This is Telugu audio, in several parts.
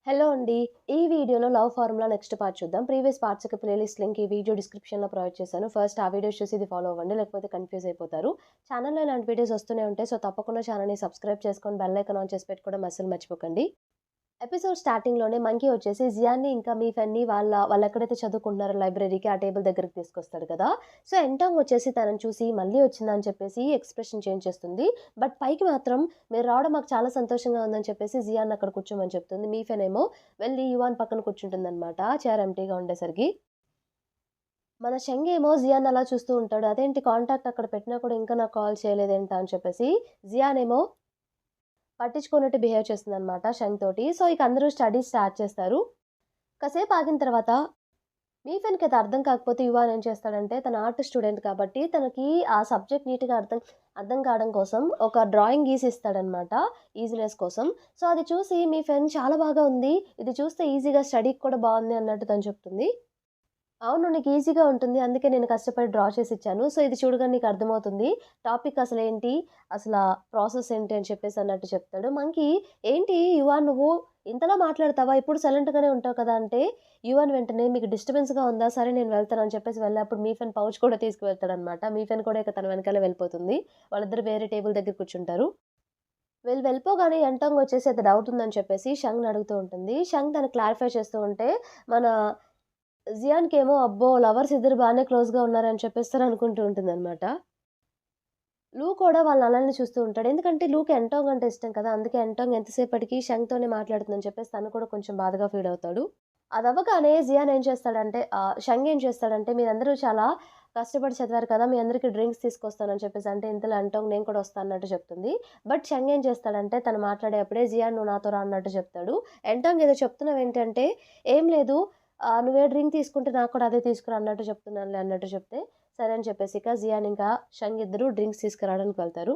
హలో అండి. ఈ వీడియోలో లవ్ ఫార్ములా నెక్స్ట్ పార్ట్ చూద్దాం. ప్రీవియస్ పార్ట్స్‌కి ప్లేలిస్ట్ లింక్ ఈ వీడియో డిస్క్రిప్షన్‌లో ప్రొవైడ్ చేశాను. ఫస్ట్ ఆ వీడియోస్ చూసి ఇది ఫాలో అవ్వండి. లేకపోతే కన్‌ఫ్యూజ్ అయిపోతారు. ఛానెల్‌లో ఇలాంటి వీడియోస్ వస్తూనే ఉంటాయి. సో, తప్పకుండా ఛానెల్‌ని సబ్స్క్రైబ్ చేసుకొని బెల్ ఐకాన్ ఆన్ చేసి పెట్టుకోవడం అస్సలు మర్చిపోకండి. ఎపిసోడ్ స్టార్టింగ్‌లోనే మంకీ వచ్చేసి జియాన్‌ని ఇంకా మీఫెన్‌ని వాళ్ళెక్కడైతే చదువుకుంటున్నారో లైబ్రరీకి ఆ టేబుల్ దగ్గరికి తీసుకొస్తాడు కదా! సో, ఎంటాంగ్ వచ్చేసి తనని చూసి మళ్ళీ వచ్చిందా అని చెప్పేసి ఎక్స్‌ప్రెషన్ చేంజ్ చేస్తుంది. బట్ పైకి మాత్రం మీరు రావడం మాకు చాలా సంతోషంగా ఉందని చెప్పేసి జియాన్‌ని అక్కడ కూర్చోమని చెప్తుంది. మీఫెన్ ఏమో వెళ్లి యువాన్ పక్కన కూర్చుంటుందనమాట. చైర్ ఎంప్టీగా ఉండేసరికి. మన షెంగ్ ఏమో జియాన్ అలా చూస్తూ ఉంటాడు. అదేంటి కాంటాక్ట్ అక్కడ పెట్టినా కూడా ఇంకా నాకు కాల్ చేయలేదేంటా అని చెప్పేసి జియాన్ ఏమో పట్టించుకోనట్టు బిహేవ్ చేస్తుందనమాట షెంగ్ తోటి. సో, ఇక అందరూ స్టడీస్ స్టార్ట్ చేస్తారు. కాసేపు ఆగిన తర్వాత మీఫెన్‌కి అది అర్థం కాకపోతే యువాన్ ఏం చేస్తాడంటే తన ఆర్ట్ స్టూడెంట్ కాబట్టి తనకి ఆ సబ్జెక్ట్ నీట్‌గా అర్థం అర్థం కావడం కోసం ఒక డ్రాయింగ్ గీసి ఇస్తాడనమాట ఈజీనెస్ కోసం. సో, అది చూసి మీ ఫ్రెండ్ చాలా బాగా ఉంది. ఇది చూస్తే ఈజీగా స్టడీకి కూడా బావుంది అన్నట్టు తను చెప్తుంది. అవును. నీకు ఈజీగా ఉంటుంది. అందుకే నేను కష్టపడి డ్రా చేసిచ్చాను. సో, ఇది చూడగానే నీకు అర్థమవుతుంది. టాపిక్ అసలేంటి? అసలా ప్రాసెస్ ఏంటి? అని చెప్పేసి అన్నట్టు చెప్తాడు. మంకీ ఏంటి యువాన్ నువ్వు ఇంతలా మాట్లాడతావా? ఎప్పుడు సైలెంట్‌గానే ఉంటావు కదా! అంటే యువాన్ వెంటనే మీకు డిస్టర్బెన్స్‌గా ఉందా? సరే నేను వెళ్తాను అని చెప్పేసి వెళ్ళినప్పుడు మీఫెన్ పౌచ్ కూడా తీసుకువెళ్తాడనమాట. మీఫెన్ కూడా ఇక తన వెనకాలే వెళ్ళిపోతుంది. వాళ్ళిద్దరూ వేరే టేబుల్ దగ్గర కూర్చుంటారు. వీళ్ళు వెళ్ళిపోగానే యంటాంగ్ వచ్చేసి అది డౌట్ ఉందని చెప్పేసి షంగ్‌ని అడుగుతూ ఉంటుంది. షంగ్ దాన్ని క్లారిఫై చేస్తూ ఉంటే మన జియాన్‌కేమో అబ్బో! లవర్స్ ఇద్దరు బానే క్లోజ్‌గా ఉన్నారని చెప్పేసి తను అనుకుంటూ ఉంటుందనమాట. లూ కూడా వాళ్ళ అన్నల్ని చూస్తూ ఉంటాడు. ఎందుకంటే లూకి ఎంటాంగ్ అంటే ఇష్టం కదా! అందుకే ఎంటాంగ్ ఎంతసేపటికి షంగ్‌తోనే మాట్లాడుతుందని చెప్పేసి తను కూడా కొంచెం బాధగా ఫీల్ అవుతాడు. అదవ్వగానే జియాన్ ఏం చేస్తాడంటే షంగ్ ఏం చేస్తాడంటే మీరందరూ చాలా కష్టపడి చదివారు కదా! మీ అందరికి డ్రింక్స్ తీసుకొస్తానని చెప్పేసి అంటే ఇంతలో ఎంటాంగ్ నేను కూడా వస్తా అన్నట్టు చెప్తుంది. బట్ షంగ్ ఏం చేస్తాడంటే తను మాట్లాడేప్పుడే జియాన్ నువ్వు నాతో రా అన్నట్టు చెప్తాడు. ఎంటాంగ్ ఏదో చెప్తున్నావేంటంటే ఏం లేదు నువ్వే డ్రింక్ తీసుకుంటే నాకు కూడా అదే తీసుకురా అన్నట్టు చెప్తున్నానులే అన్నట్టు చెప్తే సరే అని చెప్పేసి ఇక జియాన్ ఇంకా షంగ్ ఇద్దరు డ్రింక్స్ తీసుకురావడానికి వెళ్తారు.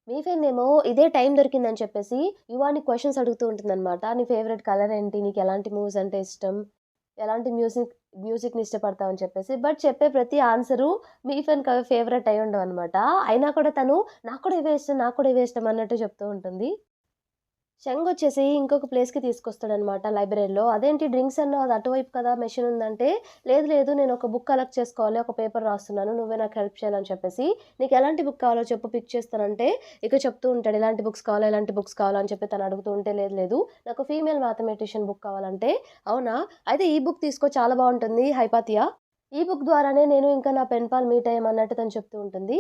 మీఫెన్ ఏమో ఇదే టైం దొరికిందని చెప్పేసి యువాని క్వెషన్స్ అడుగుతూ ఉంటుందనమాట. నీ ఫేవరెట్ కలర్ ఏంటి? నీకు ఎలాంటి మూవీస్ అంటే ఇష్టం? ఎలాంటి మ్యూజిక్‌ని ఇష్టపడతావు అని చెప్పేసి. బట్ చెప్పే ప్రతి ఆన్సరు మీఫెన్‌కి అవి ఫేవరెట్ అయ్యుండవనమాట. అయినా కూడా తను నాకు కూడా ఇవే ఇష్టం, నాకు కూడా ఇవే ఇష్టం అన్నట్టు చెప్తూ ఉంటుంది. షంగొచ్చేసి ఇంకొక ప్లేస్‌కి తీసుకొస్తాడనమాట లైబ్రరీలో. అదేంటి డ్రింక్స్ అన్నావు అది అటువైపు కదా మెషిన్ ఉందంటే, లేదు లేదు నేను ఒక బుక్ కలెక్ట్ చేసుకోవాలి. ఒక పేపర్ రాస్తున్నాను. నువ్వే నాకు హెల్ప్ చేయాలని చెప్పేసి, నీకు ఎలాంటి బుక్ కావాలో చెప్పు పిక్ చేస్తానంటే, ఇక చెప్తూ ఉంటాడు. ఎలాంటి బుక్స్ కావాలో, ఎలాంటి బుక్స్ కావాలో అని చెప్పి తను అడుగుతూ ఉంటే, లేదు లేదు నాకు ఫీమేల్ మ్యాథమెటిషియన్ బుక్ కావాలంటే, అవునా! అయితే ఈ బుక్ తీసుకో చాలా బావుంటుంది 'హైపాతియా'. ఈ బుక్ ద్వారానే నేను ఇంకా నా పెన్ పాల్ మీట్ అయ్యామన్నట్టు తను చెప్తూ ఉంటుంది.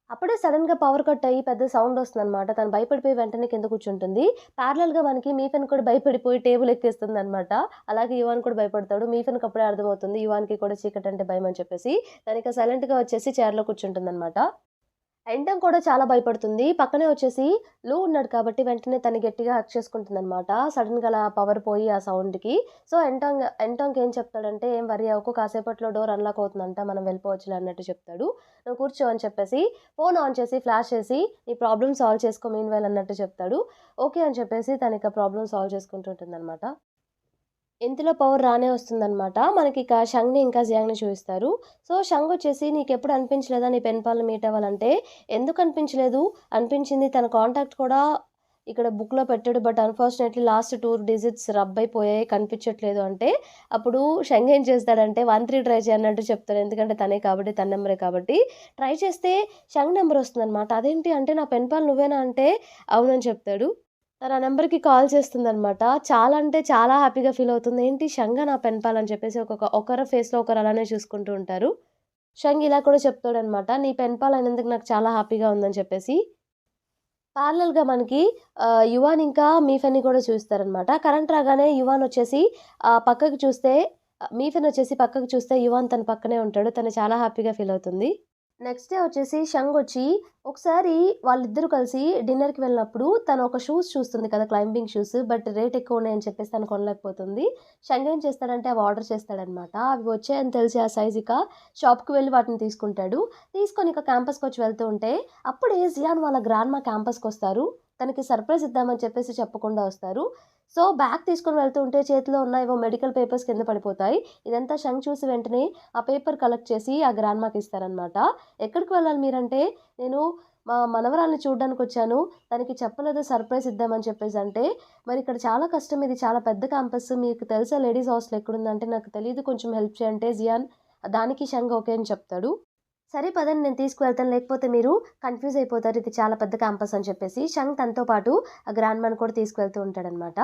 అప్పుడే సడెన్‌గా పవర్ కట్ అయ్యి పెద్ద సౌండొస్తుందనమాట. తను భయపడిపోయి వెంటనే కింద కూర్చుంటుంది. ప్యారలల్‌గా మనకి మీఫెన్ కూడా భయపడిపోయి టేబుల్ ఎక్కేస్తుందనమాట. అలాగే యువాన్ కూడా భయపడతాడు. మీఫెన్‌కి అప్పుడే అర్థమవుతుంది. యువాన్‌కి కూడా చీకటంటే భయమని చెప్పేసి. తనిక సైలెంట్‌గా వచ్చేసి చైర్‌లో కూర్చుంటుందనమాట. ఎంటం కూడా చాలా భయపడుతుంది. పక్కనే వచ్చేసి లూ ఉన్నాడు కాబట్టి వెంటనే తను గట్టిగా హగ్ చేసుకుంటుందనమాట. సడెన్‌గా అలా పవర్ పోయి ఆ సౌండ్‌కి. సో, ఎంటాంగ్ ఏం చెప్తాడంటే, "ఏం వర్రీ అవ్వకు కాసేపట్లో డోర్ అన్‌లాక్ అవుతుందంట. మనం వెళ్ళిపోవచ్చులే" అన్నట్టు చెప్తాడు. "నువ్వు కూర్చో" అని చెప్పేసి ఫోన్ ఆన్ చేసి ఫ్లాష్ చేసి, "నీ ప్రాబ్లమ్ సాల్వ్ చేసుకో మీన్‌వైల్" అన్నట్టు చెప్తాడు. ఓకే అని చెప్పేసి తనిక ప్రాబ్లమ్ సాల్వ్ చేసుకుంటూ ఉంటుందనమాట. ఇంతలో పవర్ రానే వస్తుందనమాట. మనకిక షంగ్‌ని ఇంకా జియాంగ్‌ని చూయిస్తారు. సో, షంగొచ్చేసి "నీకెప్పుడు అనిపించలేదా నీ పెన్ పాల్‌ని మీట్ అవ్వాలంటే?" "ఎందుకనిపించలేదు? అనిపించింది. తన కాంటాక్ట్ కూడా ఇక్కడ బుక్‌లో పెట్టాడు. But unfortunately last 2 digits rub అయిపోయాయి. కనిపించట్లేదు" అంటే, అప్పుడు షంగ్ ఏం చేస్తాడంటే 13 ట్రై చెయి అన్నట్టు చెప్తాడు. ఎందుకంటే తనే కాబట్టి, తన నంబరే కాబట్టి. ట్రై చేస్తే షంగ్ నంబర్ వస్తుందనమాట. అదేంటి అంటే, "నా పెన్ పాల్ నువ్వేనా?" అంటే, అవునని చెప్తాడు. తను ఆ నంబర్‌కి కాల్ చేస్తుందనమాట. చాలా అంటే చాలా హ్యాపీగా ఫీల్ అవుతుంది. ఏంటి షంగా నా పెన్ పాల్ అని చెప్పేసి ఒకరి ఫేస్‌లో ఒకరు అలానే చూసుకుంటూ ఉంటారు. షంగ్ ఇలా కూడా చెప్తాడనమాట. నీ పెన్ పాల్ అయినందుకు నాకు చాలా హ్యాపీగా ఉందని చెప్పేసి. ప్యారలల్‌గా మనకి యువాన్ ఇంకా మీఫెన్‌ని కూడా చూయిస్తారనమాట. కరెంట్ రాగానే యువాన్ వచ్చేసి పక్కకి చూస్తే మీఫెన్ వచ్చేసి పక్కకి చూస్తే యువాన్ తన పక్కనే ఉంటాడు. తను చాలా హ్యాపీగా ఫీల్ అవుతుంది. నెక్స్ట్ డే వచ్చేసి షంగొచ్చి ఒకసారి వాళ్ళిద్దరూ కలిసి డిన్నర్‌కి వెళ్ళినప్పుడు తను ఒక షూస్ చూస్తుంది కదా! Climbing shoes. బట్ రేట్ ఎక్కువున్నాయని చెప్పేసి తను కొనలేకపోతుంది. షంగ్ ఏం చేస్తాడంటే అవి ఆర్డర్ చేస్తాడనమాట. అవి వచ్చాయని తెలిసి ఆ సైజ్ ఇక షాప్‌కి వెళ్లి వాటిని తీసుకుంటాడు. తీసుకొని ఇక క్యాంపస్‌కొచ్చి వెళ్తూ ఉంటే అప్పుడే జియాన్ వాళ్ళ గ్రాండ్‌మా క్యాంపస్‌కొస్తారు. తనకి సర్ప్రైజ్ ఇద్దామని చెప్పేసి చెప్పకుండా వస్తారు. సో, బ్యాగ్ తీసుకొని వెళ్తూ ఉంటే చేతిలో ఉన్న ఏవో మెడికల్ పేపర్స్ కింద పడిపోతాయి. ఇదంతా షంగ్ చూసి వెంటనే ఆ పేపర్ కలెక్ట్ చేసి ఆ గ్రాండ్‌మాకి ఇస్తారనమాట. ఎక్కడికి వెళ్ళాలి మీరంటే, నేను మా మనవరాలిని చూడ్డానికొచ్చాను. తనకి చెప్పలేదు సర్ప్రైజ్ ఇద్దామని చెప్పేసి అంటే, మరి ఇక్కడ చాలా కష్టం. ఇది చాలా పెద్ద క్యాంపస్. మీకు తెలుసా లేడీస్ హాస్టల్ ఎక్కడుందంటే, నాకు తెలీదు కొంచెం హెల్ప్ చేయి అంటే జియాన్ దానికి షంగ్ ఓకే అని చెప్తాడు. సరే పదండి నేను తీసుకువెళ్తాను. లేకపోతే మీరు కన్‌ఫ్యూజ్ అయిపోతారు. ఇది చాలా పెద్ద క్యాంపస్ అని చెప్పేసి షంగ్ తనతో పాటు ఆ గ్రాండ్‌మాని కూడా తీసుకువెళ్తూ ఉంటాడనమాట.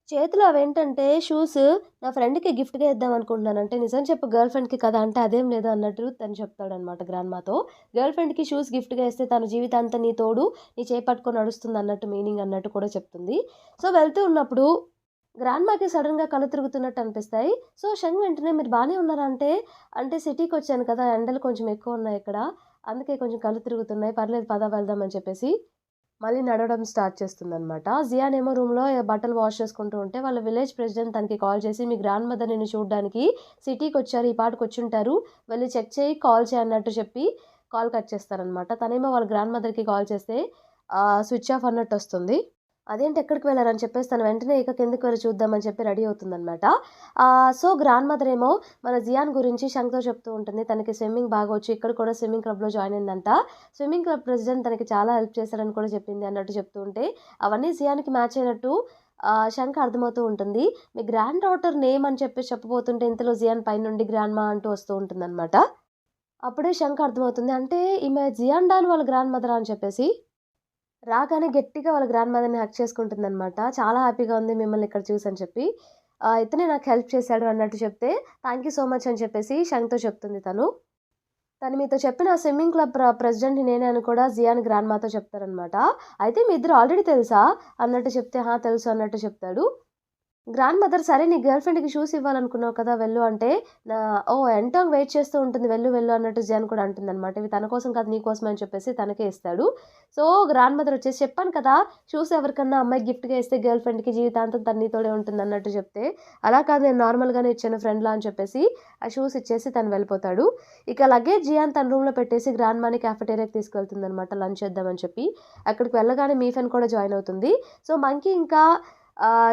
చేతిలో అవేంటంటే షూస్ నా ఫ్రెండ్‌కి గిఫ్ట్‌గా ఇద్దాం అనుకుంటున్నాను. అంటే నిజం చెప్పు గర్ల్ ఫ్రెండ్‌కి కదా! అంటే అదేం లేదు అన్నట్టు తను చెప్తాడనమాట గ్రాండ్‌మాతో. గర్ల్ ఫ్రెండ్‌కి షూస్ గిఫ్ట్‌గా ఇస్తే తన జీవితాంతం నీ తోడు, నీ చేయి పట్టుకొని నడుస్తుంది అన్నట్టు మీనింగ్ అన్నట్టు కూడా చెప్తుంది. సో, వెళ్తూ ఉన్నప్పుడు గ్రాండ్‌మాకి సడెన్‌గా కళ్ళు తిరుగుతున్నట్టు అనిపిస్తాయి. సో, షంగ్ వెంటనే మీరు బానే ఉన్నారా అంటే, అంటే సిటీకొచ్చాను కదా! ఎండలు కొంచెం ఎక్కువున్నాయి ఇక్కడ. అందుకే కొంచెం కళ్ళు తిరుగుతున్నాయి. పర్లేదు పద వెళ్దాం అని చెప్పేసి మళ్ళీ నడవడం స్టార్ట్ చేస్తుందనమాట. జియాన్ ఏమో రూమ్‌లో బట్టలు వాష్ చేసుకుంటూ ఉంటే, వాళ్ళ విలేజ్ ప్రెసిడెంట్ తనకి కాల్ చేసి, "మీ గ్రాండ్ మదర్ నిన్ను చూడ్డానికి సిటీకొచ్చారు. ఈ పాటకొచ్చుంటారు. వెళ్లి చెక్ చేయి, కాల్ చెయి" అన్నట్టు చెప్పి కాల్ కట్ చేస్తారనమాట. తనేమో వాళ్ళ గ్రాండ్ మదర్‌కి కాల్ చేస్తే స్విచ్ ఆఫ్ అన్నట్టొస్తుంది. అదేంటి ఎక్కడికి వెళ్లారని చెప్పేసి తను వెంటనే ఇక కిందకి వెళ్లి చూద్దామని చెప్పి రెడీ అవుతుందనమాట. సో, గ్రాండ్ మదర్ ఏమో మన జియాన్ గురించి షంగ్‌తో చెప్తూ ఉంటుంది. తనకి స్విమ్మింగ్ బాగా వచ్చు. ఇక్కడ కూడా స్విమ్మింగ్ క్లబ్‌లో జాయిన్ అయిందంట. స్విమ్మింగ్ క్లబ్ ప్రెసిడెంట్ తనకి చాలా హెల్ప్ చేశారని కూడా చెప్పింది అన్నట్టు చెప్తూ ఉంటే, అవన్నీ జియాన్‌కి మ్యాచ్ అయినట్టు షంగ్‌కి అర్థమవుతూ ఉంటుంది. మీ గ్రాండ్ డాటర్ నేమ్ అని చెప్పేసి చెప్పబోతుంటే ఇంతలో జియాన్ పైనుండి గ్రాండ్‌మా అంటూ వస్తూ ఉంటుందనమాట. అప్పుడే షంగ్‌కి అర్థమవుతుంది. అంటే ఈమె జియాన్ డాన్ వాళ్ళ గ్రాండ్ మదరా అని చెప్పేసి. రాగానే గట్టిగా వాళ్ళ గ్రాండ్ మదర్‌ని హగ్ చేసుకుంటుందనమాట. చాలా హ్యాపీగా ఉంది మిమ్మల్ని ఇక్కడ చూసని చెప్పి. ఇతనే నాకు హెల్ప్ చేశాడు అన్నట్టు చెప్తే, థాంక్ యూ సో మచ్ అని చెప్పేసి షంగ్‌తో చెప్తుంది తను. తను మీతో చెప్పిన స్విమ్మింగ్ క్లబ్ ప్రెసిడెంట్‌ని నేనే అని కూడా జియాన్ గ్రాండ్‌మాతో చెప్తారనమాట. అయితే మీ ఇద్దరు ఆల్రెడీ తెలుసా? అన్నట్టు చెప్తే, "ఆ! తెలుసు" అన్నట్టు చెప్తాడు. గ్రాండ్ మదర్ సరే నీ గర్ల్ ఫ్రెండ్‌కి షూస్ ఇవ్వాలనుకున్నావు కదా! వెళ్ళు అంటే, ఓహ్! ఎంటాంగ్ వెయిట్ చేస్తూ ఉంటుంది. వెళ్ళు, వెళ్ళు అన్నట్టు జియాన్ కూడా అంటుందనమాట. ఇవి తన కోసం కాదు నీ కోసమే అని చెప్పేసి తనకే ఇస్తాడు. సో, గ్రాండ్ మదర్ వచ్చేసి చెప్పాను కదా! షూస్ ఎవరికన్నా అమ్మాయికి గిఫ్ట్‌గా ఇస్తే గర్ల్ ఫ్రెండ్‌కి జీవితాంతం తను నీతోనే ఉంటుందన్నట్టు చెప్తే, అలా కాదు నేను నార్మల్‌గానే ఇచ్చాను ఫ్రెండ్‌లా అని చెప్పేసి ఆ షూస్ ఇచ్చేసి తను వెళ్ళిపోతాడు. ఇక లగేజ్ జియాన్ తన రూమ్‌లో పెట్టేసి గ్రాండ్ మాని కాఫెటేరియాకి తీసుకెళ్తుందనమాట లంచ్ చేద్దామని చెప్పి. అక్కడికి వెళ్ళగానే మీఫెన్ కూడా జాయిన్ అవుతుంది. సో, మంకీ ఇంకా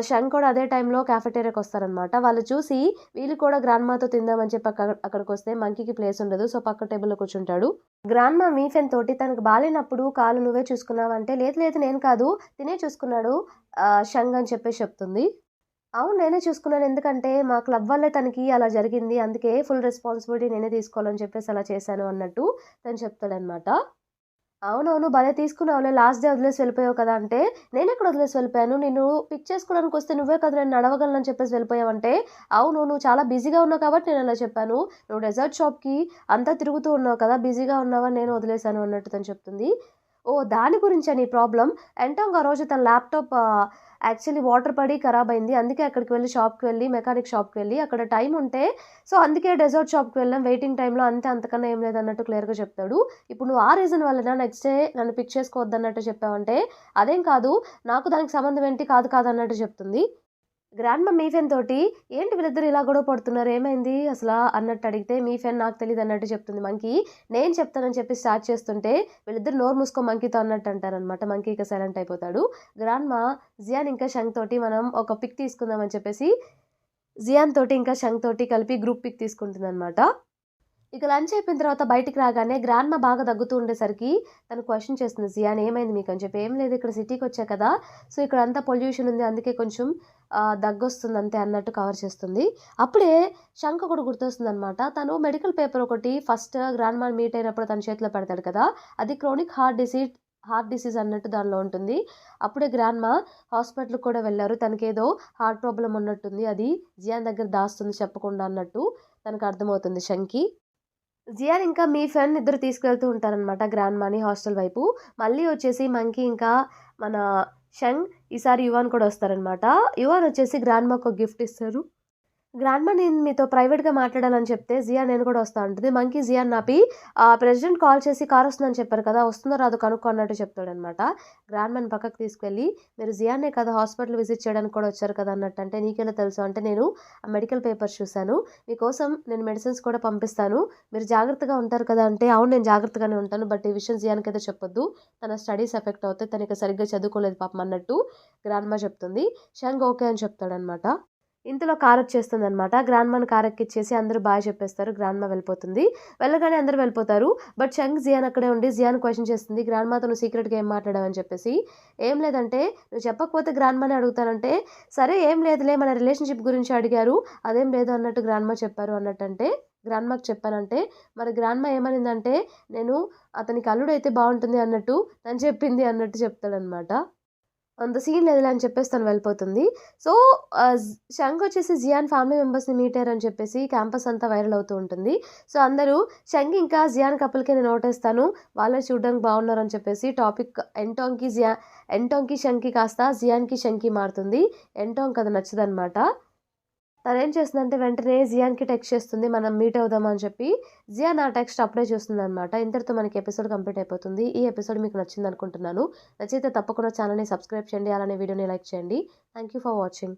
షంగ్ కూడా అదే టైంలో కాఫెటేరియాకొస్తారనమాట. వాళ్ళు చూసి వీళ్ళు కూడా గ్రాండ్‌మాతో తిందామని చెప్పి అక్కడికొస్తే మంకీకి ప్లేస్ ఉండదు. సో, పక్క టేబుల్‌లో కూర్చుంటాడు. గ్రాండ్‌మా మీఫెన్ తోటి తనకు బాలేనప్పుడు కాలు నువ్వే చూసుకున్నావంటే, లేదు లేదు నేను కాదు తినే చూసుకున్నాడు షంగ్ అని చెప్పేసి చెప్తుంది. అవును నేనే చూసుకున్నాను. ఎందుకంటే మా క్లబ్ వల్లే తనకి అలా జరిగింది. అందుకే ఫుల్ రెస్పాన్సిబిలిటీ నేనే తీసుకోవాలని చెప్పేసి అలా చేశాను అన్నట్టు తను చెప్తాడనమాట. అవునవును. భలే తీసుకున్నావులే. లాస్ట్ డే వదిలేసి వెళ్ళిపోయావు కదా! అంటే, నేనెక్కడ వదిలేసి వెళ్ళిపోయాను. నిన్ను పిక్ చేసుకోవడానికొస్తే నువ్వే కదా నేను నడవగలనని చెప్పేసి వెళ్ళిపోయావంటే, అవును. నువ్వు చాలా బిజీగా ఉన్నావు కాబట్టి నేనలా చెప్పాను. నువ్వు డెజర్ట్ షాప్‌కి అంతా తిరుగుతూ ఉన్నావు కదా! బిజీగా ఉన్నావని నేను వదిలేసాను అన్నట్టు తను చెప్తుంది. ఓహ్! దాని గురించా నీ ప్రాబ్లమ్? ఎంటాంగ్ ఆ రోజు తన ల్యాప్‌టాప్ యాక్చువల్లీ వాటర్ పడి ఖరాబయింది. అందుకే అక్కడికి వెళ్లి షాప్‌కి వెళ్లి మెకానిక్ షాప్‌కి వెళ్లి అక్కడ టైం ఉంటే సో, అందుకే డెజర్ట్ షాప్‌కి వెళ్ళాం. వెయిటింగ్ టైమ్‌లో అంతే అంతకన్నా ఏం లేదన్నట్టు క్లియర్‌గా చెప్తాడు. ఇప్పుడు నువ్వు ఆ రీజన్ వల్లనా నెక్స్ట్ డే నన్ను పిక్ చేసుకోవద్దన్నట్టు చెప్పావంటే, అదేం కాదు. నాకు దానికి సంబంధం ఏంటి? కాదు కాదు అన్నట్టు చెప్తుంది. గ్రాండ్‌మా మీఫెన్ తోటి, "ఏంటి వీళ్ళిద్దరు ఇలా గొడవ పడుతున్నారు? ఏమైంది అసలా?" అన్నట్టు అడిగితే, "మీఫెన్ నాకు తెలీదన్నట్టు" చెప్తుంది మంకీ. "నేను చెప్తానని" చెప్పి స్టార్ట్ చేస్తుంటే, వీళ్ళిద్దరు "నోరు మూసుకో మంకీతో" అన్నట్టు అంటారనమాట. మంకీ ఇక సైలెంట్ అయిపోతాడు. గ్రాండ్‌మా జియాన్ ఇంకా షంగ్ తోటి మనం ఒక పిక్ తీసుకుందాం అని చెప్పేసి, జియాన్ తోటి ఇంకా షంగ్ తోటి కలిపి గ్రూప్ పిక్ తీసుకుంటుందనమాట. ఇక లంచ్ అయిపోయిన తర్వాత బయటికి రాగానే గ్రాండ్‌మా బాగా దగ్గుతూ ఉండేసరికి తను క్వెషన్ చేస్తుంది జియాన్ ఏమైంది మీకు అని చెప్పి. "ఏం లేదు ఇక్కడ సిటీకొచ్చా కదా! సో, ఇక్కడంతా పొల్యూషన్ ఉంది. అందుకే కొంచెం దగ్గొస్తుంది అంతే" అన్నట్టు కవర్ చేస్తుంది. అప్పుడే శంఖ కూడా గుర్తొస్తుందనమాట. తను మెడికల్ పేపర్ ఒకటి ఫస్ట్ గ్రాండ్‌మాని మీట్ అయినప్పుడు తన చేతిలో పెడతాడు కదా! అది క్రోనిక్ హార్ట్ డిసీజ్ అన్నట్టు దానిలో ఉంటుంది. అప్పుడే గ్రాండ్‌మా హాస్పిటల్‌కి కూడా వెళ్లారు. తనకేదో హార్ట్ ప్రాబ్లమ్ ఉన్నట్టుంది. అది జియాన్ దగ్గర దాస్తుంది చెప్పకుండా అన్నట్టు తనకు అర్థమవుతుంది శంకి. జియాన్ ఇంకా మీ ఫ్రెండ్ ఇద్దరు తీసుకెళ్తూ ఉంటారనమాట గ్రాండ్‌మాని హాస్టల్ వైపు. మళ్ళీ వచ్చేసి మంకీ ఇంకా మన షంగ్ ఈసారి యువాన్ కూడా వస్తారనమాట. యువాన్ వచ్చేసి గ్రాండ్‌మాకి ఒక గిఫ్ట్ ఇస్తారు. గ్రాండ్‌మా నేను మీతో ప్రైవేట్‌గా మాట్లాడాలని చెప్తే, "జియా నేను కూడా వస్తా" అంటది. మంకీ జియాన్‌ని ఆపి ప్రెసిడెంట్ కాల్ చేసి కార్ వస్తుందని చెప్పారు కదా! వస్తుందో రాదో కనుక్కో అన్నట్టు చెప్తాడనమాట. గ్రాండ్‌మాని పక్కకు తీసుకెళ్ళి, "మీరు జియాన్నే కదా హాస్పిటల్ విజిట్ చేయడానికి కూడా వచ్చారు కదా!" అన్నట్టు అంటే, "నీకెలా తెలుసు?" అంటే, "నేను ఆ మెడికల్ పేపర్స్ చూసాను. మీకోసం నేను మెడిసిన్స్ కూడా పంపిస్తాను. మీరు జాగ్రత్తగా ఉంటారు కదా!" అంటే, "అవును నేను జాగ్రత్తగానే ఉంటాను. బట్ ఈ విషయం జియాన్‌కైతే చెప్పొద్దు. తన స్టడీస్ ఎఫెక్ట్ అవుతాయి. తనిక సరిగ్గా చదువుకోలేదు పాపం" అన్నట్టు గ్రాండ్‌మా చెప్తుంది. షంగ్ ఓకే అని చెప్తాడనమాట. ఇంతలో కార్ వచ్చేస్తుందనమాట. గ్రాండ్‌మాని కార్ ఎక్కిచ్చేసి అందరూ బాయ్ చెప్పేస్తారు. గ్రాండ్‌మా వెళ్ళిపోతుంది. వెళ్ళగానే అందరూ వెళ్ళిపోతారు. బట్ షంగ్ జియాన్ అక్కడే ఉండి జియాన్ క్వెషన్ చేస్తుంది. గ్రాండ్‌మాతో నువ్వు సీక్రెట్‌గా ఏం మాట్లాడావని చెప్పేసి. ఏం లేదంటే నువ్వు చెప్పకపోతే గ్రాండ్‌మానే అడుగుతానంటే, సరే ఏం లేదులే మన రిలేషన్‌షిప్ గురించి అడిగారు. అదేం లేదు అన్నట్టు గ్రాండ్‌మా చెప్పారు అన్నట్టంటే, గ్రాండ్‌మాకి చెప్పానంటే, మరి గ్రాండ్‌మా ఏమనిందంటే, నేను అతనికి అల్లుడైతే బావుంటుంది అన్నట్టు తను చెప్పింది అన్నట్టు చెప్తాడనమాట. అంత సీన్ లేదులే అని చెప్పేసి తను వెళ్ళిపోతుంది. సో, శంఖ్ వచ్చేసి జియాన్ ఫ్యామిలీ మెంబర్స్‌ని మీట్ అయ్యారని చెప్పేసి క్యాంపస్ అంతా వైరల్ అవుతూ ఉంటుంది. సో, అందరూ శంఖ్ ఇంకా జియాన్ కపుల్‌కే నేను ఓటేస్తాను. వాళ్ళే చూడడానికి బాగున్నారని చెప్పేసి టాపిక్ ఎంటోంగ్‌కి శంఖ్‌కి కాస్త జియాన్‌కి శంఖ్‌కి మారుతుంది. ఎంటోంగ్‌కి అది నచ్చదనమాట. తనేం చేస్తుందంటే వెంటనే జియాన్‌కి టెక్స్ట్ చేస్తుంది. మనం మీట్ అవుదామా అని చెప్పి. జియాన్ ఆ టెక్స్ట్ అప్పుడే చూస్తుందనమాట. ఇంతటితో మనకి ఎపిసోడ్ కంప్లీట్ అయిపోతుంది. ఈ ఎపిసోడ్ మీకు నచ్చిందనుకుంటున్నాను. నచ్చితే తప్పకుండా ఛానల్‌ని సబ్స్క్రైబ్ చేయండి. అలానే వీడియోని లైక్ చేయండి. Thank you for watching.